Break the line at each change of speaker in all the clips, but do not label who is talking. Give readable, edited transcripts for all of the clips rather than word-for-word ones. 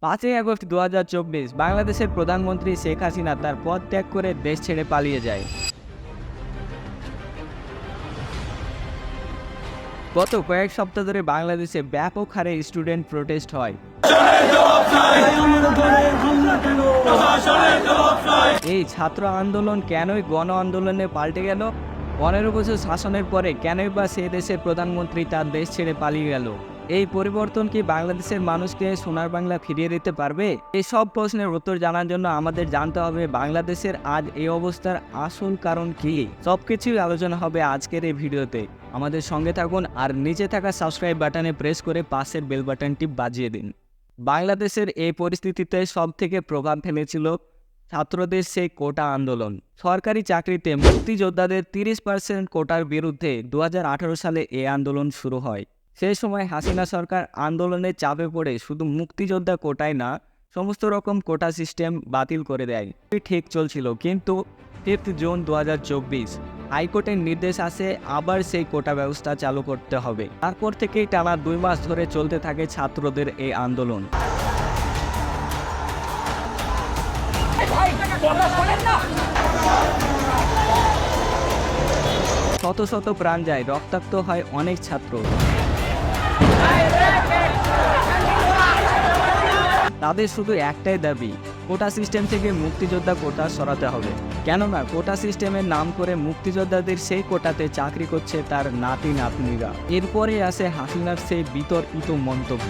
5ই August 2024 বাংলাদেশের প্রধানমন্ত্রী শেখ হাসিনা তার পদ ত্যাগ করে দেশ ছেড়ে পালিয়ে যায়। গত কয়েক সপ্তাহ ধরে বাংলাদেশে ব্যাপক হারে স্টুডেন্ট প্রোটেস্ট হয়। এই ছাত্র আন্দোলন কেনই গণ আন্দোলনে পাল্টে গেল? 15 বছর শাসনের পরে কেনই বা সে দেশের প্রধানমন্ত্রী তার দেশ ছেড়ে পালিয়ে গেল? এই পরিবর্তন কি বাংলাদেশের মানুষকে সোনার বাংলা ফিরিয়ে দিতে পারবে? এই সব প্রশ্নের উত্তর জানার জন্য আমাদের জানতে হবে বাংলাদেশের আজ এই অবস্থার আসল কারণ কি। সবকিছুই আলোচনা হবে আজকের এই ভিডিওতে। আমাদের সঙ্গে থাকুন আর নিচে থাকা সাবস্ক্রাইব বাটনে প্রেস করে পাশের বেল বাটনটি বাজিয়ে দিন। বাংলাদেশের এই পরিস্থিতিতে সবথেকে প্রভাব ফেলেছিল ছাত্রদের সেই কোটা আন্দোলন। সরকারি চাকরিতে মুক্তিযোদ্ধাদের 30% কোটার বিরুদ্ধে 2018 সালে এই আন্দোলন শুরু হয়। সেই সময় হাসিনা সরকার আন্দোলনের চাপে পড়ে শুধু মুক্তিযোদ্ধা কোটায় না, সমস্ত রকম কোটা সিস্টেম বাতিল করে দেয়। ঠিক চলছিল, কিন্তু 5 জুন 2024 হাইকোর্টের নির্দেশ আসে আবার সেই কোটা ব্যবস্থা চালু করতে হবে। তারপর থেকেই টানা 2 মাস ধরে চলতে থাকে ছাত্রদের এই আন্দোলন। শত শত প্রাণ যায়, রক্তাক্ত হয় অনেক ছাত্র। তাদের শুধু একটাই দাবি, কোটা সিস্টেম থেকে মুক্তিযোদ্ধা কোটা সরাতে হবে। কেননা কোটা সিস্টেমের নাম করে মুক্তিযোদ্ধাদের সেই কোটাতে চাকরি করছে তার নাতি নাতনিরা। এরপরে আসে হাসিনার সেই বিতর্কিত মন্তব্য,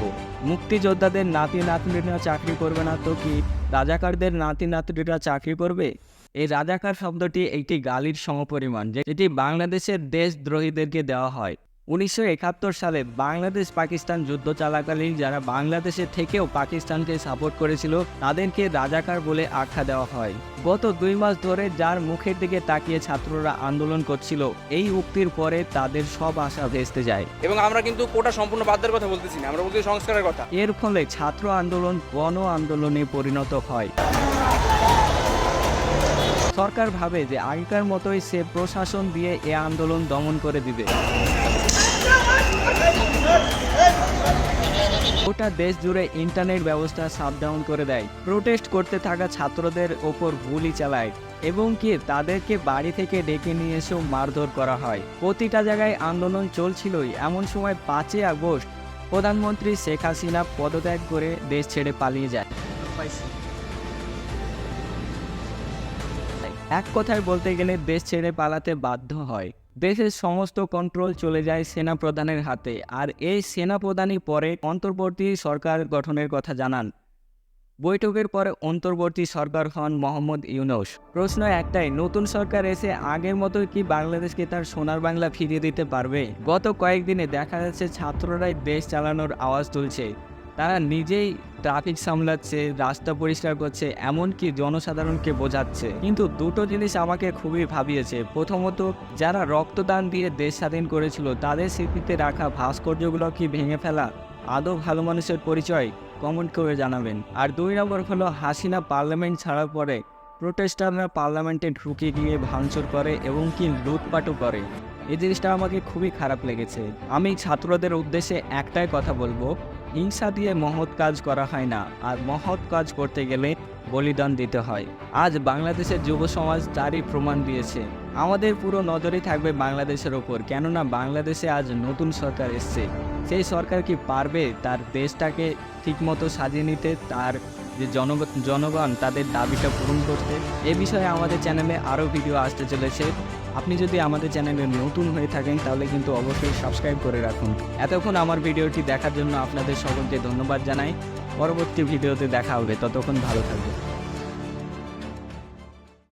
মুক্তিযোদ্ধাদের নাতি নাতনিরা চাকরি করবে না তো কি রাজাকারদের নাতি নাতনিরা চাকরি করবে? এই রাজাকার শব্দটি একটি গালির সমপরিমাণ, যেটি বাংলাদেশের দেশদ্রোহীদেরকে দেওয়া হয়। 1971 সালে বাংলাদেশ পাকিস্তান যুদ্ধ চলাকালীন যারা বাংলাদেশে থেকেও পাকিস্তানকে সাপোর্ট করেছিল তাদেরকে রাজাকার বলে আখ্যা দেওয়া হয়। গত 2 মাস ধরে যার মুখের দিকে তাকিয়ে ছাত্ররা আন্দোলন করছিল, এই উক্তির পরে তাদের সব আশা ভেস্তে যায়।
এবং আমরা কিন্তু কোটা সম্পূর্ণ বাদ দেওয়ার কথা বলতেছি না, আমরা বলতেছি সংস্কারের কথা।
এর ফলে ছাত্র আন্দোলন গণ আন্দোলনে পরিণত হয়। সরকার ভাবে যে আগেকার মতোই সে প্রশাসন দিয়ে এ আন্দোলন দমন করে দিবে। গোটা দেশ জুড়ে ইন্টারনেট ব্যবস্থা শাটডাউন করে দেয়, প্রোটেস্ট করতে থাকা ছাত্রদের ওপর গুলি চালায় এবং কি তাদেরকে বাড়ি থেকে ডেকে নিয়ে এসেও মারধর করা হয়। প্রতিটা জায়গায় আন্দোলন চলছিলই। এমন সময় 5ই আগস্ট প্রধানমন্ত্রী শেখ হাসিনা পদত্যাগ করে দেশ ছেড়ে পালিয়ে যায়। এক কথায় বলতে গেলে দেশ ছেড়ে পালাতে বাধ্য হয়। দেশের সমস্ত কন্ট্রোল চলে যায় সেনা প্রধানের হাতে, আর এই সেনা প্রধানই পরে অন্তর্বর্তী সরকার গঠনের কথা জানান। বৈঠকের পরে অন্তর্বর্তী সরকার হন মোহাম্মদ ইউনূস। প্রশ্ন একটাই, নতুন সরকার এসে আগের মতোই কি বাংলাদেশকে তার সোনার বাংলা ফিরিয়ে দিতে পারবে? গত কয়েকদিনে দেখা যাচ্ছে ছাত্ররাই দেশ চালানোর আওয়াজ তুলছে। তারা নিজেই ট্রাফিক সামলাচ্ছে, রাস্তা পরিষ্কার করছে, এমনকি জনসাধারণকে বোঝাচ্ছে। কিন্তু দুটো জিনিস আমাকে খুবই ভাবিয়েছে। প্রথমত, যারা রক্তদান দিয়ে দেশ স্বাধীন করেছিল তাদের স্মৃতিতে রাখা ভাস্কর্যগুলো কি ভেঙে ফেলা আদৌ ভালো মানুষের পরিচয়? কমেন্ট করে জানাবেন। আর 2 নম্বর হলো, হাসিনা পার্লামেন্ট ছাড়ার পরে প্রোটেস্টাররা পার্লামেন্টে ঢুকে গিয়ে ভাঙচুর করে এবং কি লুটপাটও করে। এই জিনিসটা আমাকে খুবই খারাপ লেগেছে। আমি ছাত্রদের উদ্দেশ্যে একটাই কথা বলবো, হিংসা দিয়ে মহৎ কাজ করা হয় না, আর মহৎ কাজ করতে গেলে বলিদান দিতে হয়। আজ বাংলাদেশের যুব সমাজ তারই প্রমাণ দিয়েছে। আমাদের পুরো নজরই থাকবে বাংলাদেশের ওপর, কেননা বাংলাদেশে আজ নতুন সরকার এসছে। সেই সরকার কি পারবে তার দেশটাকে ঠিকমতো সাজিয়ে নিতে, তার যে জনগণ তাদের দাবিটা পূরণ করতে? এ বিষয়ে আমাদের চ্যানেলে আরও ভিডিও আসতে চলেছে। আপনি যদি আমাদের চ্যানেলে নতুন হয়ে থাকেন তাহলে কিন্তু অবশ্যই সাবস্ক্রাইব করে রাখুন। এতক্ষণ আমার ভিডিওটি দেখার জন্য আপনাদের সকলকে ধন্যবাদ জানাই। পরবর্তী ভিডিওতে দেখা হবে, ততক্ষণ ভালো থাকবেন।